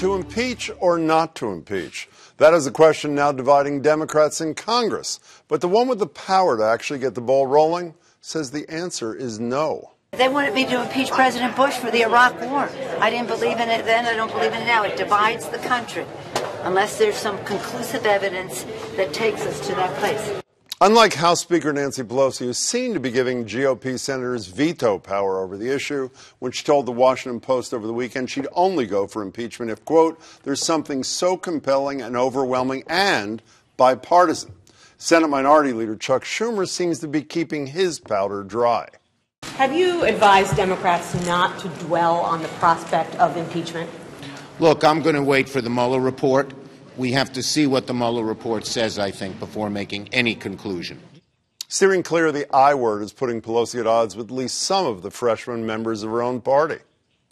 To impeach or not to impeach? That is a question now dividing Democrats in Congress. But the one with the power to actually get the ball rolling says the answer is no. They wanted me to impeach President Bush for the Iraq War. I didn't believe in it then. I don't believe in it now. It divides the country unless there's some conclusive evidence that takes us to that place. Unlike House Speaker Nancy Pelosi, who seemed to be giving GOP senators veto power over the issue, when she told the Washington Post over the weekend she'd only go for impeachment if, quote, there's something so compelling and overwhelming and bipartisan. Senate Minority Leader Chuck Schumer seems to be keeping his powder dry. Have you advised Democrats not to dwell on the prospect of impeachment? Look, I'm going to wait for the Mueller report. We have to see what the Mueller report says, I think, before making any conclusion. Steering clear of the I word is putting Pelosi at odds with at least some of the freshman members of her own party.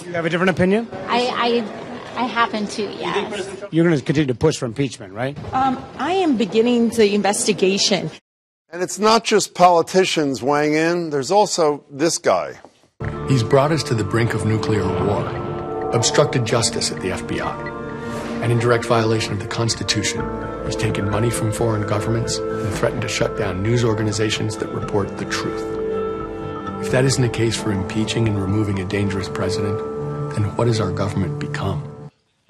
You have a different opinion? I happen to, yes. You're going to continue to push for impeachment, right? I am beginning the investigation. And it's not just politicians weighing in. There's also this guy. He's brought us to the brink of nuclear war, obstructed justice at the FBI, and in direct violation of the Constitution, he's taken money from foreign governments and threatened to shut down news organizations that report the truth. If that isn't a case for impeaching and removing a dangerous president, then what has our government become?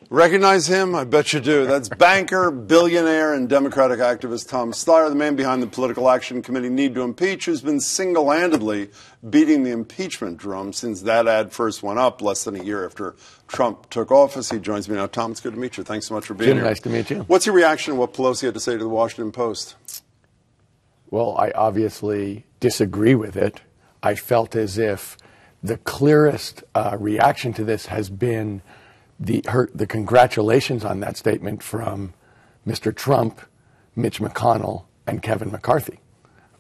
Recognize him? I bet you do. That's banker, billionaire, and Democratic activist Tom Steyer, the man behind the Political Action Committee Need to Impeach, who's been single-handedly beating the impeachment drum since that ad first went up less than a year after Trump took office. He joins me now. Tom, it's good to meet you. Thanks so much for being here. Nice to meet you. What's your reaction to what Pelosi had to say to the Washington Post? Well, I obviously disagree with it. I felt as if the clearest reaction to this has been the congratulations on that statement from Mr. Trump, Mitch McConnell, and Kevin McCarthy,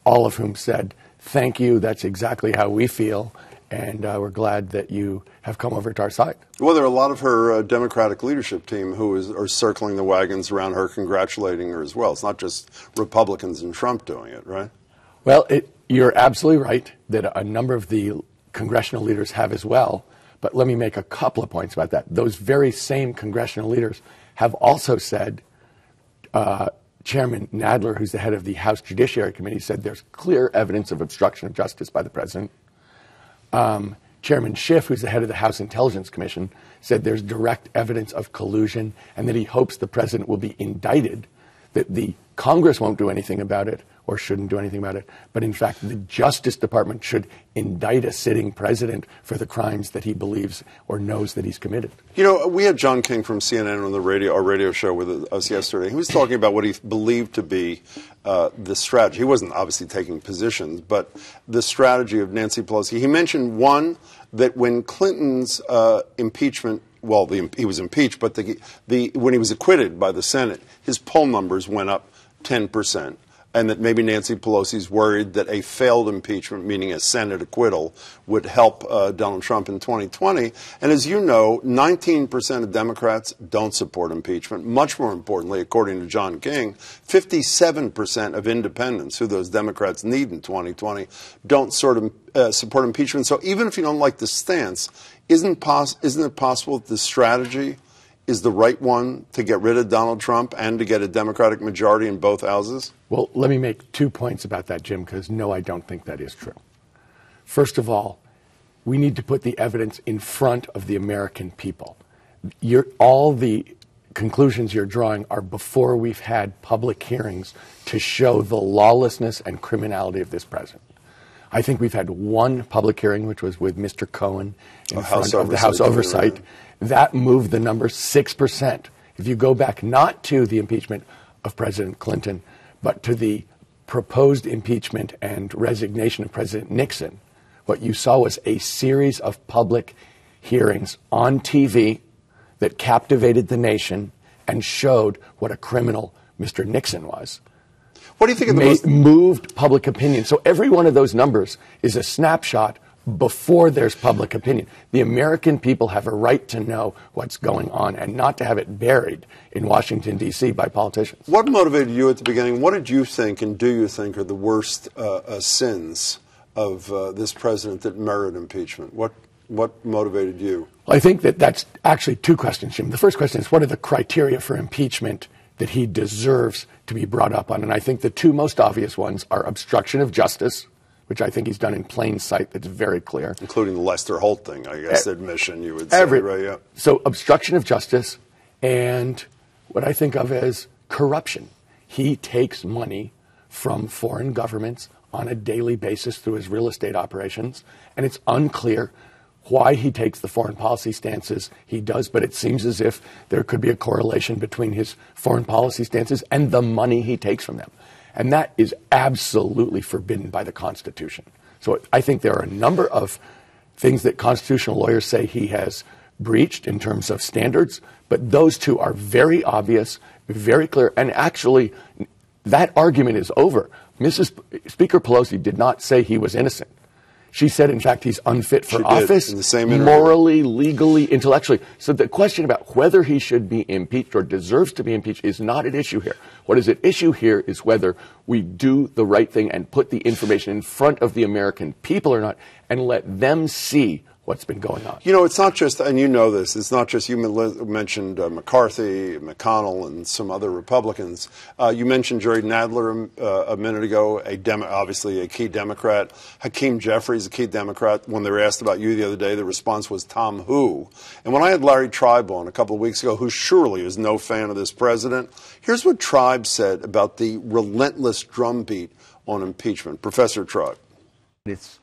all of whom said, thank you, that's exactly how we feel, and we're glad that you have come over to our side. Well, there are a lot of her Democratic leadership team who are circling the wagons around her, congratulating her as well. It's not just Republicans and Trump doing it, right? Well, you're absolutely right that a number of the congressional leaders have as well. But let me make a couple of points about that. Those very same congressional leaders have also said, Chairman Nadler, who's the head of the House Judiciary Committee, said there's clear evidence of obstruction of justice by the president. Chairman Schiff, who's the head of the House Intelligence Commission, said there's direct evidence of collusion and that he hopes the president will be indicted, that the Congress won't do anything about it or shouldn't do anything about it, but in fact the Justice Department should indict a sitting president for the crimes that he believes or knows that he's committed. You know, we had John King from CNN on our radio show with us yesterday. He was talking about what he believed to be the strategy. He wasn't obviously taking positions, but the strategy of Nancy Pelosi. He mentioned, one, that when Clinton's impeachment, well, he was impeached, but when he was acquitted by the Senate, his poll numbers went up 10%. And that maybe Nancy Pelosi's worried that a failed impeachment, meaning a Senate acquittal, would help Donald Trump in 2020. And as you know, 19% of Democrats don't support impeachment. Much more importantly, according to John King, 57% of independents, who those Democrats need in 2020, don't support impeachment. So even if you don't like the stance, isn't it possible that the strategy is the right one to get rid of Donald Trump and to get a Democratic majority in both houses? Well, let me make 2 points about that, Jim, because no, I don't think that is true. First of all, we need to put the evidence in front of the American people. All the conclusions you're drawing are before we've had public hearings to show the lawlessness and criminality of this president. I think we've had one public hearing, which was with Mr. Cohen in front of the House Oversight. That moved the number 6%. If you go back not to the impeachment of President Clinton, but to the proposed impeachment and resignation of President Nixon, what you saw was a series of public hearings on TV that captivated the nation and showed what a criminal Mr. Nixon was. What do you think of the moved public opinion? So every one of those numbers is a snapshot before there's public opinion. The American people have a right to know what's going on and not to have it buried in Washington, D.C. by politicians. What motivated you at the beginning? What did you think and do you think are the worst sins of this president that merit impeachment? What motivated you? Well, I think that that's actually two questions, Jim. The first question is, what are the criteria for impeachment that he deserves to be brought up on? And I think the two most obvious ones are obstruction of justice, which I think he's done in plain sight. That's very clear. Including the Lester Holt thing, I guess, admission, you would say, right? Yeah. So obstruction of justice and what I think of as corruption. He takes money from foreign governments on a daily basis through his real estate operations, and it's unclear why he takes the foreign policy stances he does, but it seems as if there could be a correlation between his foreign policy stances and the money he takes from them. And that is absolutely forbidden by the Constitution. So I think there are a number of things that constitutional lawyers say he has breached in terms of standards, but those two are very obvious, very clear, and actually that argument is over. Speaker Pelosi did not say he was innocent. She said, in fact, he's unfit for office, in the same interview. Morally, legally, intellectually. So the question about whether he should be impeached or deserves to be impeached is not at issue here. What is at issue here is whether we do the right thing and put the information in front of the American people or not, and let them see what's been going on. You know, it's not just, and you know this, it's not just, you mentioned McCarthy, McConnell, and some other Republicans. You mentioned Jerry Nadler a minute ago, obviously a key Democrat. Hakeem Jeffries, a key Democrat. When they were asked about you the other day, the response was Tom who? And when I had Larry Tribe on a couple of weeks ago, who surely is no fan of this president, here's what Tribe said about the relentless drumbeat on impeachment. Professor Tribe. It's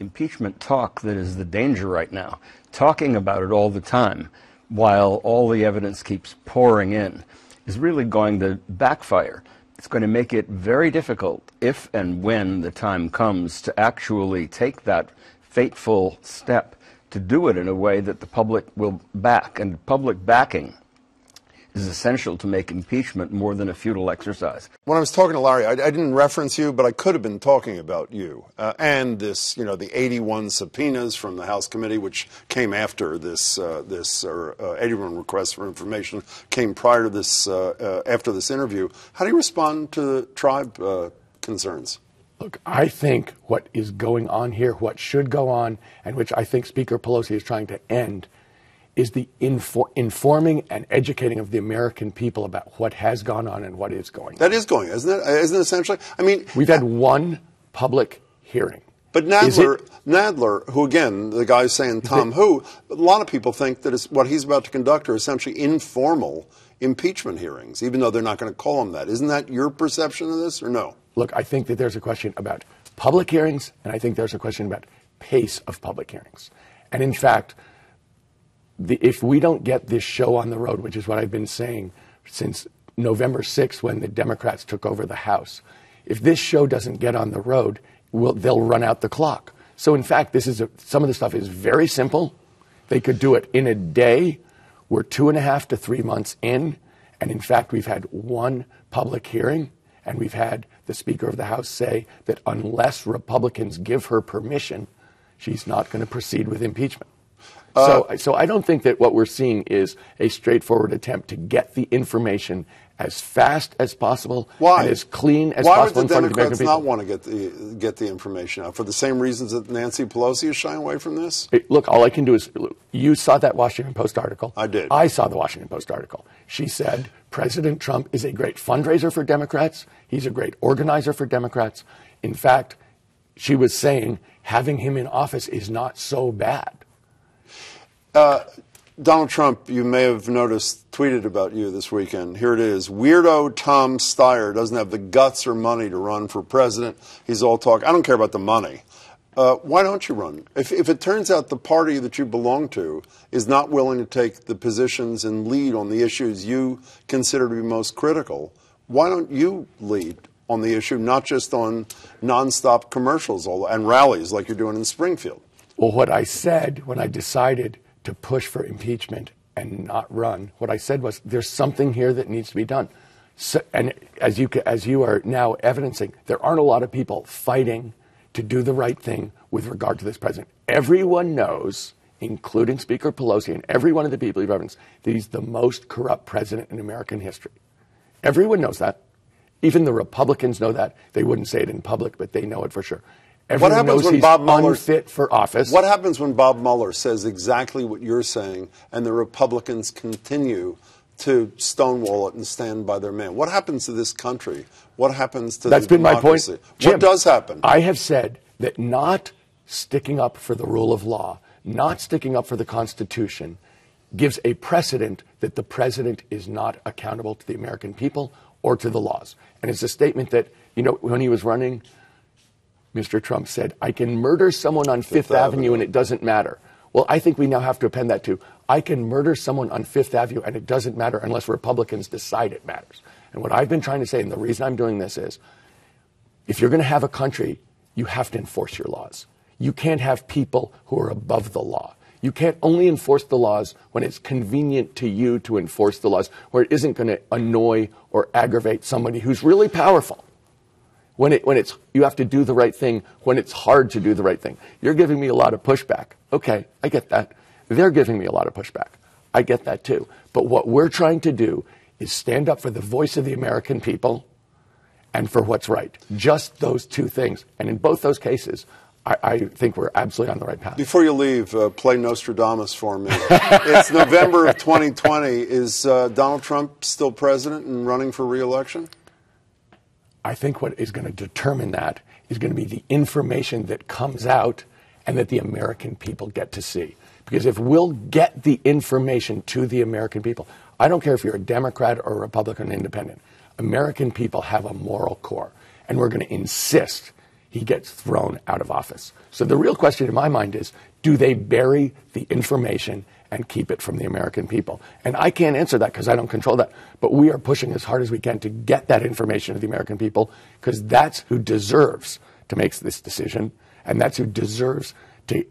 impeachment talk that is the danger right now. Talking about it all the time while all the evidence keeps pouring in is really going to backfire. It's going to make it very difficult, if and when the time comes, to actually take that fateful step, to do it in a way that the public will back. And public backing is essential to make impeachment more than a futile exercise. When I was talking to Larry, I didn't reference you, but I could have been talking about you and this, you know, the 81 subpoenas from the House committee, which came after this, 81 requests for information came prior to this, after this interview. How do you respond to the Tribe concerns? Look, I think what is going on here, what should go on, and which I think Speaker Pelosi is trying to end, is the informing and educating of the American people about what has gone on and what is going on. That is going, isn't it? Isn't it essentially? I mean, we've had one public hearing. But Nadler, who again, the guy's saying Tom who, a lot of people think that what he's about to conduct are essentially informal impeachment hearings, even though they're not going to call them that. Isn't that your perception of this, or no? Look, I think that there's a question about public hearings, and I think there's a question about pace of public hearings. And in fact, if we don't get this show on the road, which is what I've been saying since November 6th when the Democrats took over the House, if this show doesn't get on the road, they'll run out the clock. So in fact, some of the stuff is very simple. They could do it in a day. We're 2.5 to 3 months in, and in fact, we've had one public hearing, and we've had the Speaker of the House say that unless Republicans give her permission, she's not going to proceed with impeachment. So I don't think that what we're seeing is a straightforward attempt to get the information as fast as possible and as clean as possible in front of the American people. Why would the Democrats not want to get the information out? For the same reasons that Nancy Pelosi is shying away from this? Look, all I can do is, you saw that Washington Post article. I did. I saw the Washington Post article. She said President Trump is a great fundraiser for Democrats. He's a great organizer for Democrats. In fact, she was saying having him in office is not so bad. Donald Trump, you may have noticed, tweeted about you this weekend. Here it is. Weirdo Tom Steyer doesn't have the guts or money to run for president. He's all talk. I don't care about the money. Why don't you run? If it turns out the party that you belong to is not willing to take the positions and lead on the issues you consider to be most critical, why don't you lead on the issue, not just on nonstop commercials and rallies like you're doing in Springfield? Well, what I said when I decided to push for impeachment and not run, what I said was there's something here that needs to be done. So, and as you are now evidencing, there aren't a lot of people fighting to do the right thing with regard to this president. Everyone knows, including Speaker Pelosi and every one of the people you've evidenced, that he's the most corrupt president in American history. Everyone knows that. Even the Republicans know that. They wouldn't say it in public, but they know it for sure. Everyone knows he's unfit for office. What happens when Bob Mueller says exactly what you're saying and the Republicans continue to stonewall it and stand by their man? What happens to this country? What happens to That's the been my democracy? point. Jim, what does happen? I have said that not sticking up for the rule of law, not sticking up for the Constitution, gives a precedent that the president is not accountable to the American people or to the laws. And it's a statement that, you know, when he was running, Mr. Trump said, I can murder someone on Fifth Avenue and it doesn't matter. Well, I think we now have to append that to, I can murder someone on Fifth Avenue and it doesn't matter unless Republicans decide it matters. And what I've been trying to say, and the reason I'm doing this is, if you're going to have a country, you have to enforce your laws. You can't have people who are above the law. You can't only enforce the laws when it's convenient to you to enforce the laws, where it isn't going to annoy or aggravate somebody who's really powerful. When it's you have to do the right thing when it's hard to do the right thing. You're giving me a lot of pushback. Okay, I get that. They're giving me a lot of pushback. I get that too. But what we're trying to do is stand up for the voice of the American people and for what's right. Just those two things. And in both those cases, I think we're absolutely on the right path. Before you leave, play Nostradamus for me. It's November of 2020. Is Donald Trump still president and running for re-election? I think what is going to determine that is going to be the information that comes out and that the American people get to see. Because if we'll get the information to the American people, I don't care if you're a Democrat or a Republican or independent, American people have a moral core. And we're going to insist he gets thrown out of office. So the real question in my mind is, do they bury the information and keep it from the American people? And I can't answer that because I don't control that. But we are pushing as hard as we can to get that information to the American people, because that's who deserves to make this decision, and that's who deserves to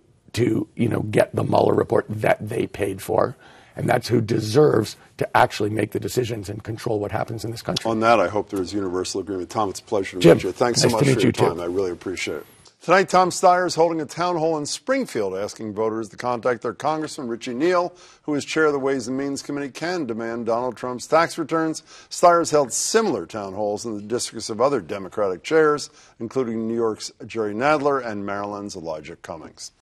get the Mueller report that they paid for. And that's who deserves to actually make the decisions and control what happens in this country. On that, I hope there is universal agreement. Tom, it's a pleasure to Jim, meet you. Thanks so nice much to for meet your you time. too. I really appreciate it. Tonight, Tom Steyer is holding a town hall in Springfield, asking voters to contact their Congressman Richie Neal, who is chair of the Ways and Means Committee, can demand Donald Trump's tax returns. Steyer has held similar town halls in the districts of other Democratic chairs, including New York's Jerry Nadler and Maryland's Elijah Cummings.